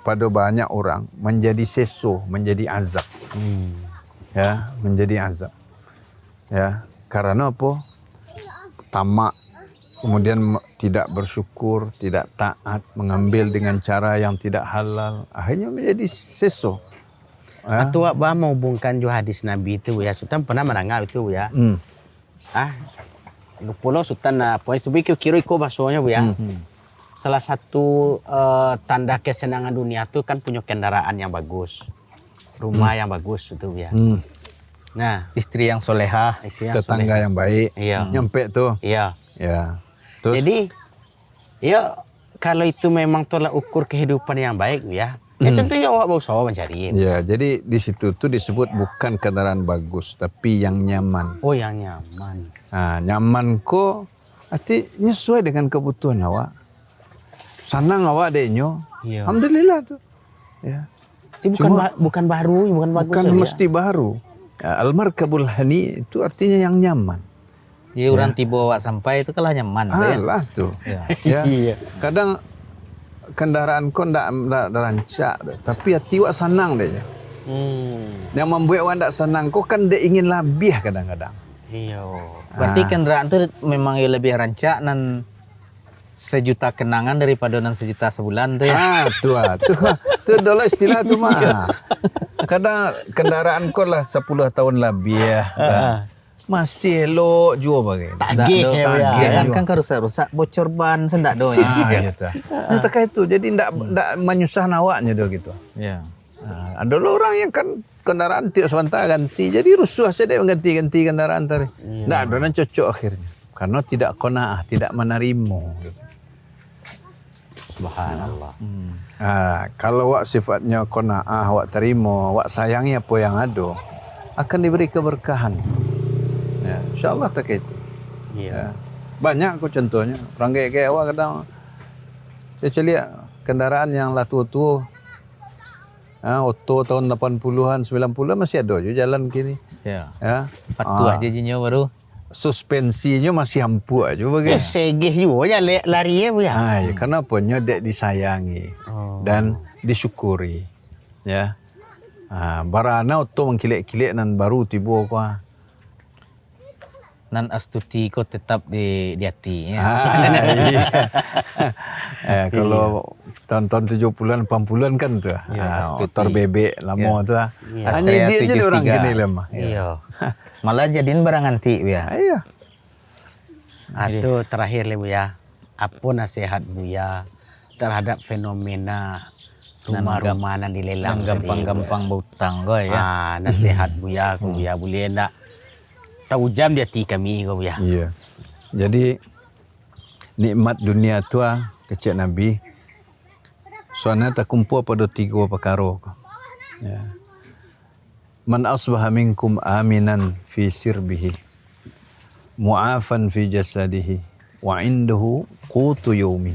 pada banyak orang menjadi seso, menjadi azab. Ya, menjadi azab. Ya, karena apa? Tamak, kemudian tidak bersyukur, tidak taat, mengambil dengan cara yang tidak halal, akhirnya menjadi seso. Atau apa mau hubungkan jo hadis Nabi itu ya. Sultan pernah menangap itu ya. Lupa Sultan poin itu kira iko bahasanya bu ya. Salah satu tanda kesenangan dunia itu kan punya kendaraan yang bagus, rumah yang bagus itu ya. Nah, Istri yang solehah. istri yang Tetangga soleh. yang baik, Iya. nyampe tuh. Iya. Ya. Terus Jadi, ya kalau itu memang tolak ukur kehidupan yang baik ya. Ya tentunya awak berusaha mencari. ya, jadi di situ tuh disebut bukan kendaraan bagus, tapi yang nyaman. Oh yang nyaman. Nyaman kok arti nyesuai dengan kebutuhan awak. Senang awak denyo. Iya. Alhamdulillah tuh. Ya. Ini bukan baru, bukan bagus. Bukan ya, mesti baru. Al-markabul hani itu artinya yang nyaman. Jadi orang tiba awak sampai itu kalah nyaman. Ya. Alah tuh. Ya. Ya. Kadang kendaraan kau ndak rancak, tapi hati awak senang deh. Yang membuat awak ndak senang kau kan dia ingin lebih kadang-kadang. Iya. Berarti kendaraan tuh memang ya lebih rancak nan sejuta kenangan daripada nan sejuta sebulan tuh ya. Tuh dulu istilah tuh mah. Kadang kendaraan kau lah 10 tahun lebih ya. Masih lo jual bagai. Tagih ya. Kan rusak-rusak bocor ban sendak doanya. Gitu. Nah, terkait itu jadi ndak menyusah awaknya do gitu. Ya. Ada lo orang yang kan kendaraan tiap sebentar ganti, jadi rusuh saja dia ganti kendaraan tadi. Ndak ada yang cocok akhirnya. Karena tidak qanaah, tidak menerima. Gitu. Subhanallah. Kalau wak sifatnya qanaah, wak terima, wak sayangi apa yang ada, akan diberi keberkahan. Ya, insyaallah tak itu. Iya. Banyak kok contohnya. Orang kayak awak kadang saya lihat kendaraan yang lah tua-tua. Auto tahun 80-an, 90-an masih ada je jalan kini. Ya. Ya. Patu aja jinyo baru. Suspensinya masih empuk aja bagai. Segih juga ya lari ya Bu ya. Ya, kenapa dek disayangi dan disyukuri. Ya. Barana auto mengkilik-kilik nan baru tiba kau. Nan astuti kau tetap di hatinya. Kalau tahun-tahun 70-an 80-an kan tuh. Motor bebek lama tuh. Hanya dia je orang kini lemah. Iya. Malah jadiin barang antik ya. Iya. Itu terakhir Bu ya. Apa nasihat Bu ya terhadap fenomena rumah-rumah nan dilelang gampang-gampang berutang kau ya. Nasihat Bu ya, Bu ya boleh nak tahu jam di hati kami kau ya. Iya. Jadi nikmat dunia tu kecil Nabi. Soalnya terkumpul pada 3 perkara. Ya. Man asbaha minkum aminan fi sirbihi, mu'afan fi jasadihi, wa indahu qutu yawmi.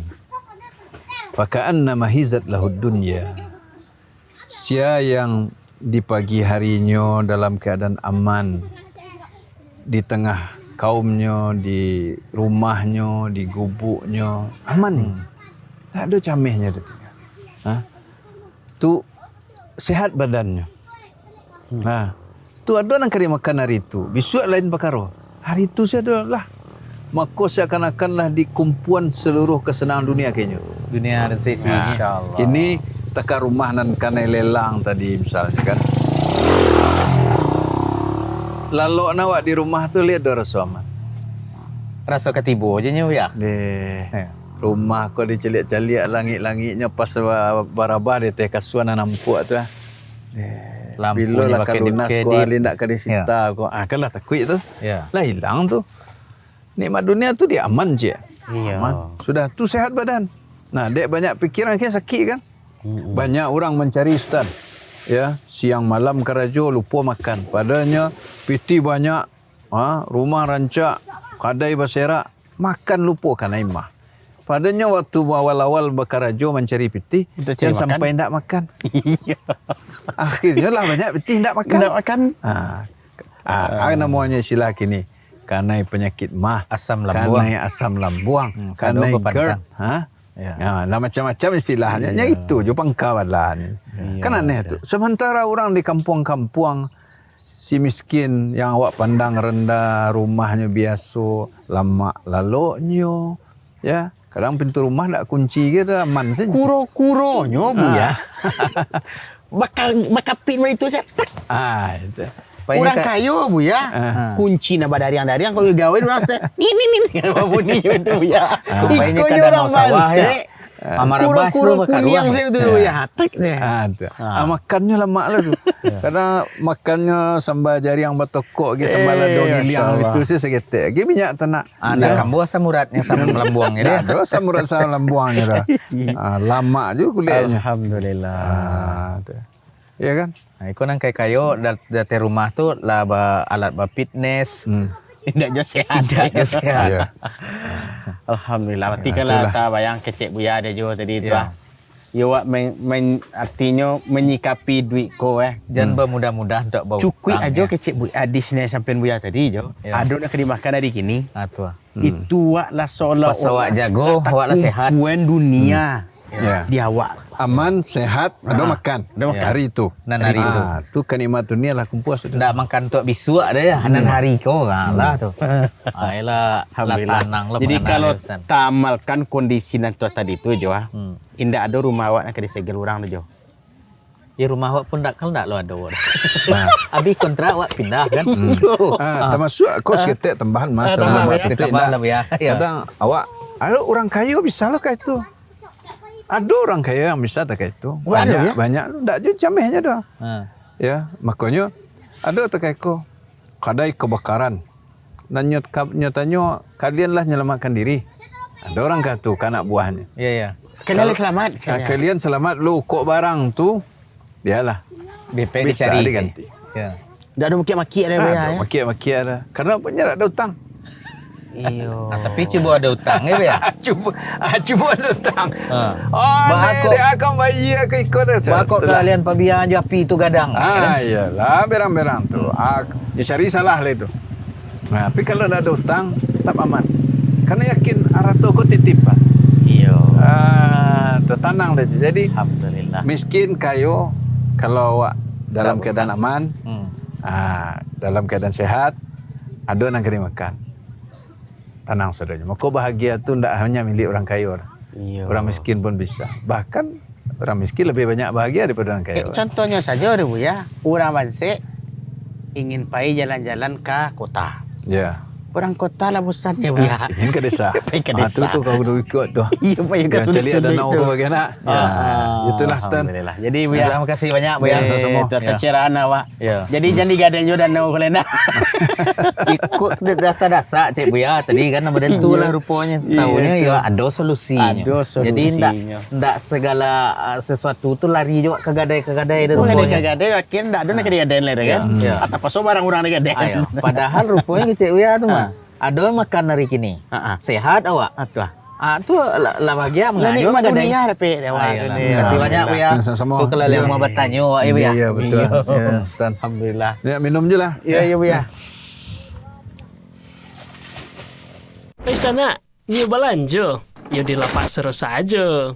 Faka'anna mahizat lahud dunya. Sia yang di pagi harinya dalam keadaan aman, di tengah kaumnya, di rumahnya, di gubuknya, aman. Tak ada camihnya dia. Tu sehat badannya. Tu ada nak kari makan hari itu. Besok lain perkara. Hari itu saya adalah maka seakan-akanlah di kumpulan seluruh kesenangan dunia kayaknya. Dunia dan sisi. Insyaallah. Ini takar rumah nan kanai lelang tadi misalnya kan. Lalu nawak di rumah tu lihat ada rasa aman. Rasa ketibu aja nyu ya. Rumah kau diceliak-celiak langit-langitnya pas barabah di teh kasuan nampak tu. Bila lah kalunas kau ali nak kadi sita kau. Kalah takut tu. Ya. Lah hilang tu. Nikmat dunia tu dia aman je. Iya. Aman. Sudah tu sehat badan. Nah, dek banyak pikiran kan sakit kan? Banyak orang mencari ustaz. Ya, siang malam karajo lupa makan. Padanya piti banyak, rumah rancak, kadai berserak, makan lupa kan imah. Padanya waktu awal-awal berkarajo mencari piti, dan sampai tidak makan. Akhirnya lah banyak piti tidak makan. Tidak makan. Namanya istilah kini. Kanai penyakit mah, Asam lambung. kanai asam lambung, kanai GERD, nah macam-macam istilahnya. Itu je pangkalan. Kan aneh tu. Sementara orang di kampung-kampung si miskin yang awak pandang rendah, rumahnya biasa, lama laloknya, ya. Kadang pintu rumah tak kunci gitu, aman saja. Kuro-kuronyo Bu ya. bakal pin itu saya. Itu. Orang kayu Bu ya. Kunci na badariang-dariang kalau gawe orang teh. Ini apa bunyi itu Bu ya. Rupanya kadang sawah ya. Amarabas kuro kuning saya itu ya. Hatek deh. Makannya lama lah tu. Kadang makannya sambal jariang batokok ge sambal dong liang itu sih segetek. Ge minyak tanak. Ada kambu asam uratnya sama lambuangnya dia. Ada asam urat sama lambuangnya dah. Lama juga kulitnya. Alhamdulillah. Ya kan? Nah, ikut nang kayo dari rumah tu lah alat fitness. Tidak jo sehat. Ya. Alhamdulillah. Berarti kalau tak bayang kecek Buya ada jo tadi tu lah. Ya wak artinya menyikapi duit ko Jangan bermudah-mudah untuk bawa. Cukui aja kecek Buya di sini sampai Buya tadi jo. Ada nak dimakan hari kini. Itu wak lah seolah pas awak jago, awak lah sehat. Kumpulan dunia. Ya. Di awak. aman, sehat, ada makan. Ada makan. Hari itu. Dan hari itu. Itu kenikmat dunia lah kumpuas sudah. Ndak makan tok bisu ada ya. Hanan hari kau lah tuh. Ayolah lah tanang lah. Jadi pengenaan kalau ya, Ustaz. tamalkan kondisi nanti tadi itu Jo, indah ada rumah awak nak disegel orang tu Jo. Ya rumah awak pun ndak lo ada. Habis kontrak awak pindah kan. Termasuk kos ketek tambahan masa Tambahan, buat ya. titik Tambahan nak. lah, ya. Ya. Kadang awak ada orang kaya bisa lah kayak itu. Ada orang kaya yang bisa tak kayak itu. Ada, ya? Banyak ndak je camehnya dah. Ha. Ya, makanya ada tak kayak ko. Kadai kebakaran. Dan nyatanya kalianlah menyelamatkan diri. Ada orang kata tu kanak buahnya. Ya ya. Kenal selamat. Kalian selamat lu kok barang tu dialah BP bisa dicari. diganti. Ya. Dah ada maki-maki ada ya. Maki-maki ada. Karena punya ada utang. Iyo. Tapi cuba ada utang ya. Cuba ada utang. Oh, Bahako- dia akan bayi aku ikut dah. Bakok kalian pabian aja api itu gadang. Iyalah berang-berang tu. Cari salah lah itu. Nah, tapi kalau ada utang, tak aman. Karena yakin arah toko titipan. Iya. Tu tenang dah. Jadi Alhamdulillah. miskin kayo kalau awak dalam keadaan aman, dalam keadaan sehat, ada nak kena makan. Tenang saudaranya. Maka bahagia tu tidak hanya milik orang kaya. Iya. Orang miskin pun bisa. Bahkan orang miskin lebih banyak bahagia daripada orang kaya. Contohnya saja ada Bu ya. Orang Banse ingin pergi jalan-jalan ke kota. Ya. Orang kota lah bosannya Bu ya. Ingin ke desa. Pergi ke Tu desa. kau kudu ikut tu. Iya Pak ya Yang cari ada nak ke bagian nak. Itulah Stan. Alhamdulillah. Jadi Bu ya. Terima kasih banyak Bu Ya, ya. sama-sama. Ya. Kecerahan awak. Ya. Jadi jangan digadang juga dan nau kelena. Ikut data dasar cik Bu ya. Tadi kan nama tentu lah rupanya. Tahunya ya ada solusinya. Ada Jadi solusinya. ndak segala sesuatu tu lari juga ke gadai-gadai Boleh rupanya. digadang, yakin tak ada nak digadang lah kan. Ya. Atau pasal barang orang digadang. Ayo. Padahal rupanya cik Bu ya tu mah. Ada makan hari kini. Sehat awak. Atuh. Tu lah bahagia Lah mengaju nikmat gadai. dunia dapat awak. Ayolah. Ini. Terima kasih banyak Bu ya. Sama-sama. Tu kalau yang mau bertanya awak ya Bu ya. Ya betul. Ya, Stan. Alhamdulillah. Ya minum je lah. Ya ya Bu ya. Sana, nyu belanja. Yo di lapak seru saja.